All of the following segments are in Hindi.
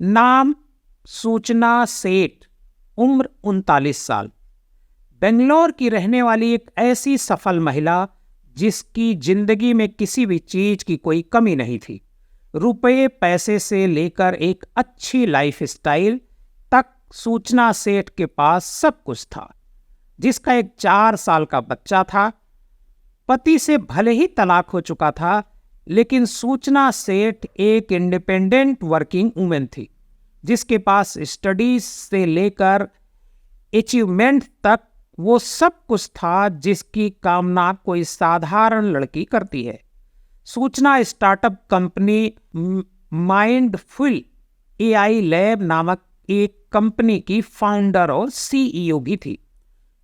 नाम सूचना सेठ, उम्र 39 साल, बेंगलोर की रहने वाली एक ऐसी सफल महिला जिसकी जिंदगी में किसी भी चीज की कोई कमी नहीं थी। रुपए पैसे से लेकर एक अच्छी लाइफ स्टाइल तक सूचना सेठ के पास सब कुछ था। जिसका एक 4 साल का बच्चा था। पति से भले ही तलाक हो चुका था, लेकिन सूचना सेठ एक इंडिपेंडेंट वर्किंग वुमेन थी, जिसके पास स्टडीज से लेकर अचीवमेंट तक वो सब कुछ था जिसकी कामना कोई साधारण लड़की करती है। सूचना startup company mindful AI lab नामक एक कंपनी की फाउंडर और सीईओ भी थी।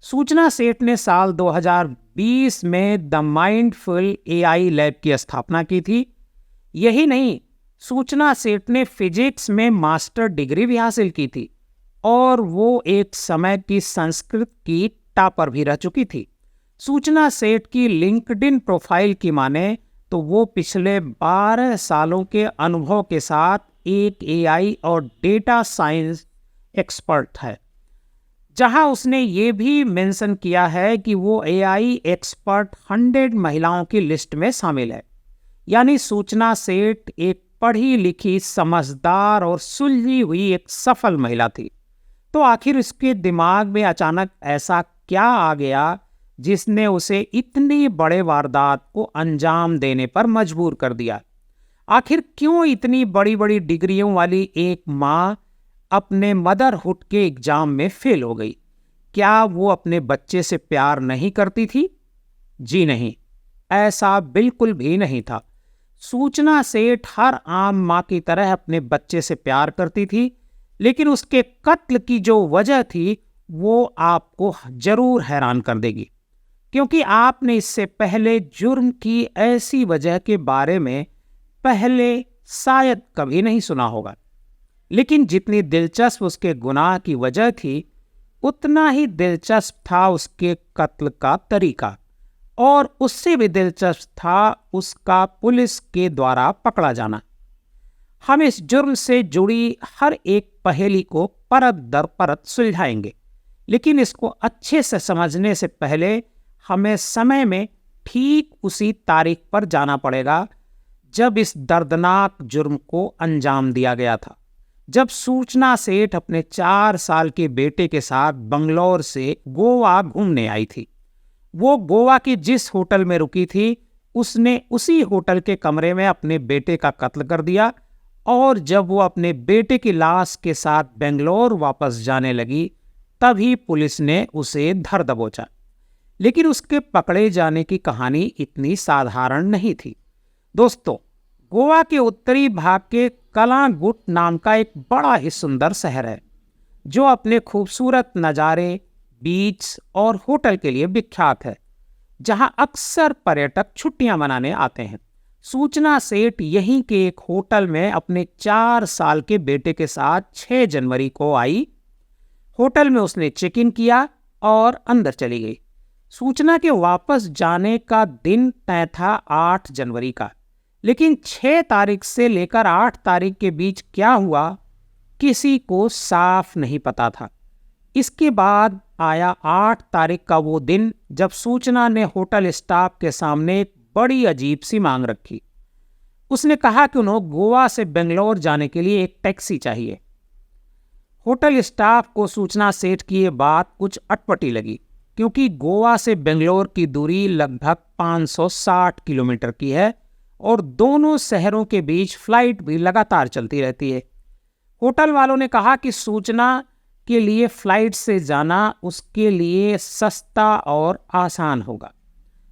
सूचना सेठ ने साल 2020 में द माइंडफुल एआई लैब की स्थापना की थी। यही नहीं, सूचना सेठ ने फिजिक्स में मास्टर डिग्री भी हासिल की थी और वो एक समय की संस्कृत की टॉपर भी रह चुकी थी। सूचना सेठ की लिंक्डइन प्रोफाइल की माने तो वो पिछले 12 सालों के अनुभव के साथ एक एआई और डेटा साइंस एक्सपर्ट है, जहां उसने ये भी मेंशन किया है कि वो एआई एक्सपर्ट 100 महिलाओं की लिस्ट में शामिल है। यानी सूचना सेठ एक पढ़ी लिखी, समझदार और सुलझी हुई एक सफल महिला थी। तो आखिर उसके दिमाग में अचानक ऐसा क्या आ गया जिसने उसे इतनी बड़े वारदात को अंजाम देने पर मजबूर कर दिया? आखिर क्यों इतनी बड़ी बड़ी डिग्रियों वाली एक माँ अपने मदरहुड के एग्जाम में फेल हो गई? क्या वो अपने बच्चे से प्यार नहीं करती थी? जी नहीं, ऐसा बिल्कुल भी नहीं था। सूचना सेठ हर आम माँ की तरह अपने बच्चे से प्यार करती थी, लेकिन उसके कत्ल की जो वजह थी वो आपको जरूर हैरान कर देगी, क्योंकि आपने इससे पहले जुर्म की ऐसी वजह के बारे में पहले शायद कभी नहीं सुना होगा। लेकिन जितनी दिलचस्प उसके गुनाह की वजह थी, उतना ही दिलचस्प था उसके कत्ल का तरीका, और उससे भी दिलचस्प था उसका पुलिस के द्वारा पकड़ा जाना। हम इस जुर्म से जुड़ी हर एक पहेली को परत दर परत सुलझाएंगे, लेकिन इसको अच्छे से समझने से पहले हमें समय में ठीक उसी तारीख पर जाना पड़ेगा जब इस दर्दनाक जुर्म को अंजाम दिया गया था। जब सूचना सेठ अपने 4 साल के बेटे के साथ बंगलौर से गोवा घूमने आई थी। वो गोवा की जिस होटल में रुकी थी, उसने उसी होटल के कमरे में अपने बेटे का कत्ल कर दिया, और जब वो अपने बेटे की लाश के साथ बेंगलोर वापस जाने लगी, तभी पुलिस ने उसे धर दबोचा। लेकिन उसके पकड़े जाने की कहानी इतनी साधारण नहीं थी। दोस्तों, गोवा के उत्तरी भाग के कलांगुट नाम का एक बड़ा ही सुंदर शहर है, जो अपने खूबसूरत नज़ारे, बीच और होटल के लिए विख्यात है, जहां अक्सर पर्यटक छुट्टियां मनाने आते हैं। सूचना सेठ यहीं के एक होटल में अपने 4 साल के बेटे के साथ 6 जनवरी को आई। होटल में उसने चेक इन किया और अंदर चली गई। सूचना के वापस जाने का दिन तय था 8 जनवरी का, लेकिन 6 तारीख से लेकर 8 तारीख के बीच क्या हुआ, किसी को साफ नहीं पता था। इसके बाद आया 8 तारीख का वो दिन जब सूचना ने होटल स्टाफ के सामने एक बड़ी अजीब सी मांग रखी। उसने कहा कि उन्हें गोवा से बेंगलोर जाने के लिए एक टैक्सी चाहिए। होटल स्टाफ को सूचना सेठ की ये बात कुछ अटपटी लगी, क्योंकि गोवा से बेंगलोर की दूरी लगभग 560 किलोमीटर की है और दोनों शहरों के बीच फ्लाइट भी लगातार चलती रहती है। होटल वालों ने कहा कि सूचना के लिए फ्लाइट से जाना उसके लिए सस्ता और आसान होगा,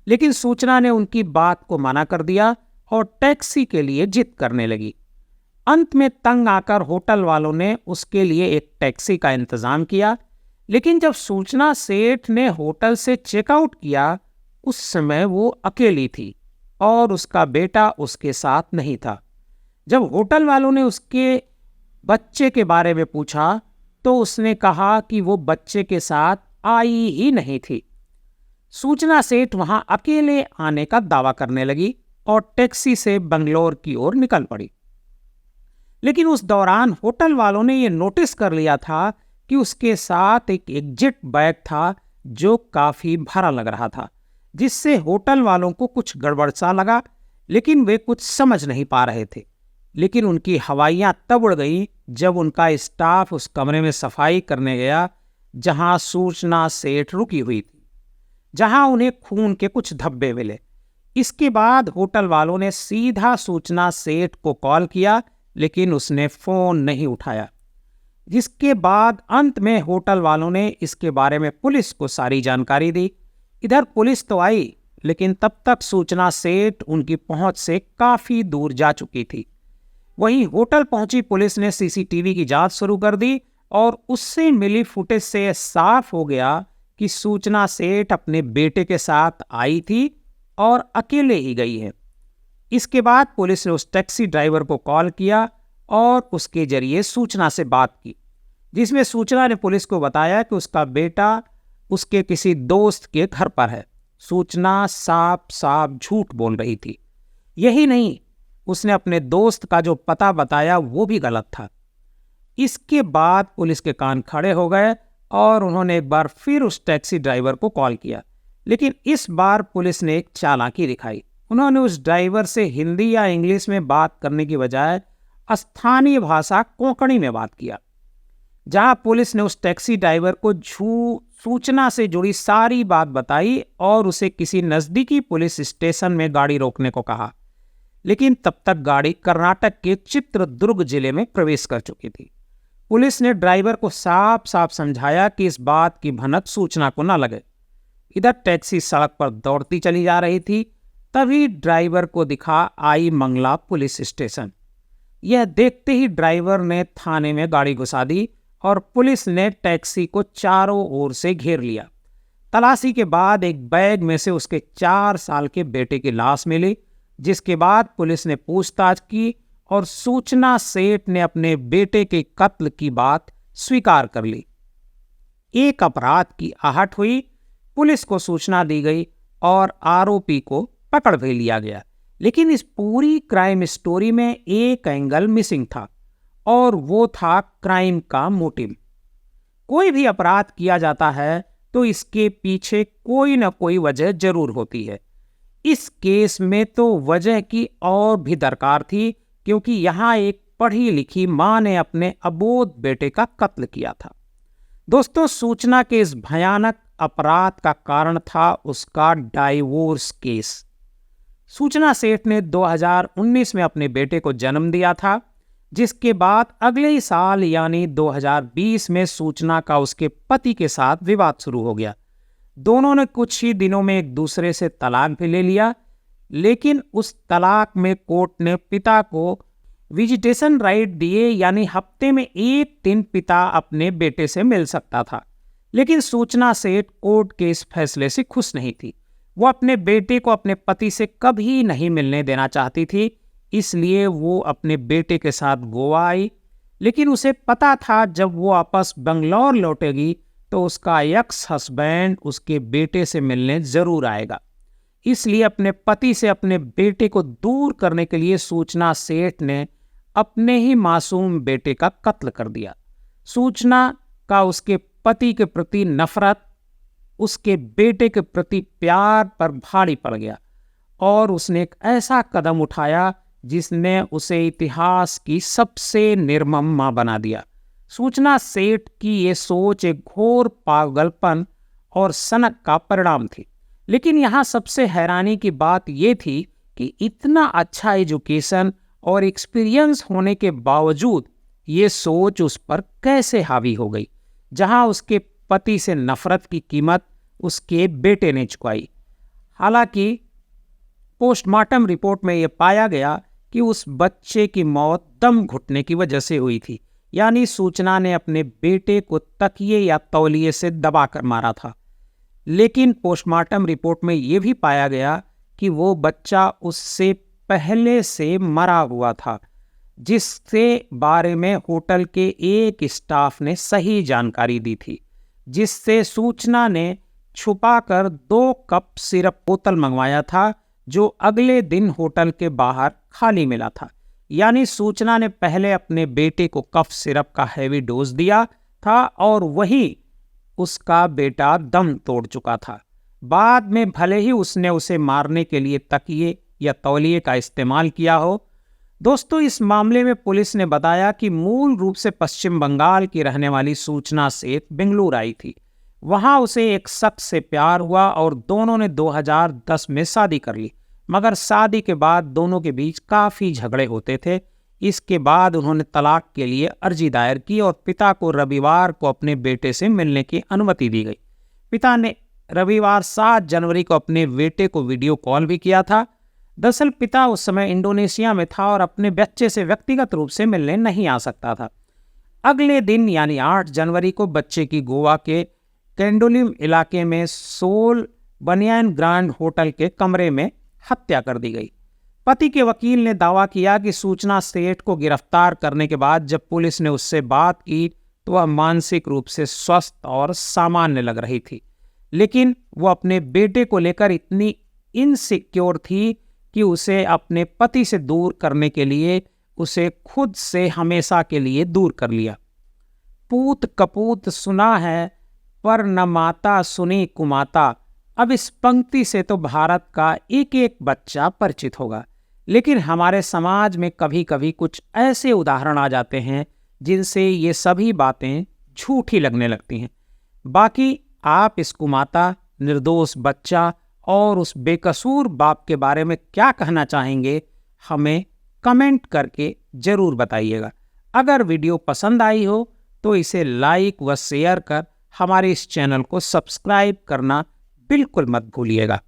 लेकिन सूचना ने उनकी बात को मना कर दिया और टैक्सी के लिए जिद करने लगी। अंत में तंग आकर होटल वालों ने उसके लिए एक टैक्सी का इंतजाम किया, लेकिन जब सूचना सेठ ने होटल से चेकआउट किया, उस समय वो अकेली थी और उसका बेटा उसके साथ नहीं था। जब होटल वालों ने उसके बच्चे के बारे में पूछा, तो उसने कहा कि वो बच्चे के साथ आई ही नहीं थी। सूचना सेठ वहां अकेले आने का दावा करने लगी और टैक्सी से बंगलोर की ओर निकल पड़ी। लेकिन उस दौरान होटल वालों ने ये नोटिस कर लिया था कि उसके साथ एक एग्जिट बैग था जो काफी भरा लग रहा था, जिससे होटल वालों को कुछ गड़बड़ सा लगा, लेकिन वे कुछ समझ नहीं पा रहे थे। लेकिन उनकी हवाइयां तब उड़ गई जब उनका स्टाफ उस कमरे में सफाई करने गया जहां सूचना सेठ रुकी हुई थी, जहां उन्हें खून के कुछ धब्बे मिले। इसके बाद होटल वालों ने सीधा सूचना सेठ को कॉल किया, लेकिन उसने फोन नहीं उठाया। जिसके बाद अंत में होटल वालों ने इसके बारे में पुलिस को सारी जानकारी दी। इधर पुलिस तो आई, लेकिन तब तक सूचना सेठ उनकी पहुंच से काफी दूर जा चुकी थी। वहीं होटल पहुंची पुलिस ने सीसीटीवी की जांच शुरू कर दी और उससे मिली फुटेज से साफ हो गया कि सूचना सेठ अपने बेटे के साथ आई थी और अकेले ही गई है। इसके बाद पुलिस ने उस टैक्सी ड्राइवर को कॉल किया और उसके जरिए सूचना से बात की, जिसमें सूचना ने पुलिस को बताया कि उसका बेटा उसके किसी दोस्त के घर पर है। सूचना साफ साफ झूठ बोल रही थी। यही नहीं, उसने अपने दोस्त का जो पता बताया वो भी गलत था। इसके बाद पुलिस के कान खड़े हो गए और उन्होंने एक बार फिर उस टैक्सी ड्राइवर को कॉल किया, लेकिन इस बार पुलिस ने एक चालाकी दिखाई। उन्होंने उस ड्राइवर से हिंदी या इंग्लिश में बात करने की बजाय स्थानीय भाषा कोंकणी में बात किया। जहां पुलिस ने उस टैक्सी ड्राइवर को सूचना से जुड़ी सारी बात बताई और उसे किसी नजदीकी पुलिस स्टेशन में गाड़ी रोकने को कहा, लेकिन तब तक गाड़ी कर्नाटक के चित्रदुर्ग जिले में प्रवेश कर चुकी थी। पुलिस ने ड्राइवर को साफ साफ समझाया कि इस बात की भनक सूचना को न लगे। इधर टैक्सी सड़क पर दौड़ती चली जा रही थी, तभी ड्राइवर को दिखा आई मंगला पुलिस स्टेशन। यह देखते ही ड्राइवर ने थाने में गाड़ी घुसा दी और पुलिस ने टैक्सी को चारों ओर से घेर लिया। तलाशी के बाद एक बैग में से उसके 4 साल के बेटे की लाश मिली, जिसके बाद पुलिस ने पूछताछ की और सूचना सेठ ने अपने बेटे के कत्ल की बात स्वीकार कर ली। एक अपराध की आहट हुई, पुलिस को सूचना दी गई और आरोपी को पकड़ भी लिया गया। लेकिन इस पूरी क्राइम स्टोरी में एक एंगल मिसिंग था और वो था क्राइम का मोटिव। कोई भी अपराध किया जाता है तो इसके पीछे कोई ना कोई वजह जरूर होती है। इस केस में तो वजह की और भी दरकार थी, क्योंकि यहाँ एक पढ़ी लिखी मां ने अपने अबोध बेटे का कत्ल किया था। दोस्तों, सूचना के इस भयानक अपराध का कारण था उसका डाइवोर्स केस। सूचना सेठ ने 2019 में अपने बेटे को जन्म दिया था, जिसके बाद अगले ही साल यानी 2020 में सूचना का उसके पति के साथ विवाद शुरू हो गया। दोनों ने कुछ ही दिनों में एक दूसरे से तलाक भी ले लिया, लेकिन उस तलाक में कोर्ट ने पिता को विजिटेशन राइट दिए, यानी हफ्ते में 1 दिन पिता अपने बेटे से मिल सकता था। लेकिन सूचना सेठ कोर्ट के इस फैसले से खुश नहीं थी। वो अपने बेटे को अपने पति से कभी नहीं मिलने देना चाहती थी, इसलिए वो अपने बेटे के साथ गोवा आई। लेकिन उसे पता था जब वो वापस बंगलौर लौटेगी तो उसका एक्स हस्बैंड उसके बेटे से मिलने जरूर आएगा। इसलिए अपने पति से अपने बेटे को दूर करने के लिए सूचना सेठ ने अपने ही मासूम बेटे का कत्ल कर दिया। सूचना का उसके पति के प्रति नफरत उसके बेटे के प्रति प्यार पर भारी पड़ गया और उसने एक ऐसा कदम उठाया जिसने उसे इतिहास की सबसे निर्मम मां बना दिया। सूचना सेठ की ये सोच एक घोर पागलपन और सनक का परिणाम थी। लेकिन यहाँ सबसे हैरानी की बात यह थी कि इतना अच्छा एजुकेशन और एक्सपीरियंस होने के बावजूद ये सोच उस पर कैसे हावी हो गई, जहाँ उसके पति से नफरत की कीमत उसके बेटे ने चुकाई। हालांकि पोस्टमार्टम रिपोर्ट में यह पाया गया कि उस बच्चे की मौत दम घुटने की वजह से हुई थी, यानी सूचना ने अपने बेटे को तकिए या तौलिए से दबाकर मारा था। लेकिन पोस्टमार्टम रिपोर्ट में यह भी पाया गया कि वो बच्चा उससे पहले से मरा हुआ था, जिसके बारे में होटल के एक स्टाफ ने सही जानकारी दी थी, जिससे सूचना ने छुपाकर 2 कप सिरप बोतल मंगवाया था, जो अगले दिन होटल के बाहर खाली मिला था। यानी सूचना ने पहले अपने बेटे को कफ सिरप का हैवी डोज दिया था और वही उसका बेटा दम तोड़ चुका था। बाद में भले ही उसने उसे मारने के लिए तकिए या तौलिए का इस्तेमाल किया हो। दोस्तों, इस मामले में पुलिस ने बताया कि मूल रूप से पश्चिम बंगाल की रहने वाली सूचना सेठ बेंगलुरु आई थी। वहां उसे एक शख्स से प्यार हुआ और दोनों ने 2010 में शादी कर ली, मगर शादी के बाद दोनों के बीच काफ़ी झगड़े होते थे। इसके बाद उन्होंने तलाक के लिए अर्जी दायर की और पिता को रविवार को अपने बेटे से मिलने की अनुमति दी गई। पिता ने रविवार 7 जनवरी को अपने बेटे को वीडियो कॉल भी किया था। दरअसल पिता उस समय इंडोनेशिया में था और अपने बच्चे से व्यक्तिगत रूप से मिलने नहीं आ सकता था। अगले दिन यानी 8 जनवरी को बच्चे की गोवा के कैंडोलिम इलाके में सोल बनियान ग्रांड होटल के कमरे में हत्या कर दी गई। पति के वकील ने दावा किया कि सूचना सेठ को गिरफ्तार करने के बाद जब पुलिस ने उससे बात की तो वह मानसिक रूप से स्वस्थ और सामान्य लग रही थी, लेकिन वो अपने बेटे को लेकर इतनी इनसिक्योर थी कि उसे अपने पति से दूर करने के लिए उसे खुद से हमेशा के लिए दूर कर लिया। पूत कपूत सुना है पर न माता सुनी कुमाता। अब इस पंक्ति से तो भारत का एक एक बच्चा परिचित होगा, लेकिन हमारे समाज में कभी कभी कुछ ऐसे उदाहरण आ जाते हैं जिनसे ये सभी बातें झूठी लगने लगती हैं। बाकी आप इस कुमाता, निर्दोष बच्चा और उस बेकसूर बाप के बारे में क्या कहना चाहेंगे, हमें कमेंट करके ज़रूर बताइएगा। अगर वीडियो पसंद आई हो तो इसे लाइक व शेयर कर हमारे इस चैनल को सब्सक्राइब करना बिल्कुल मत भूलिएगा।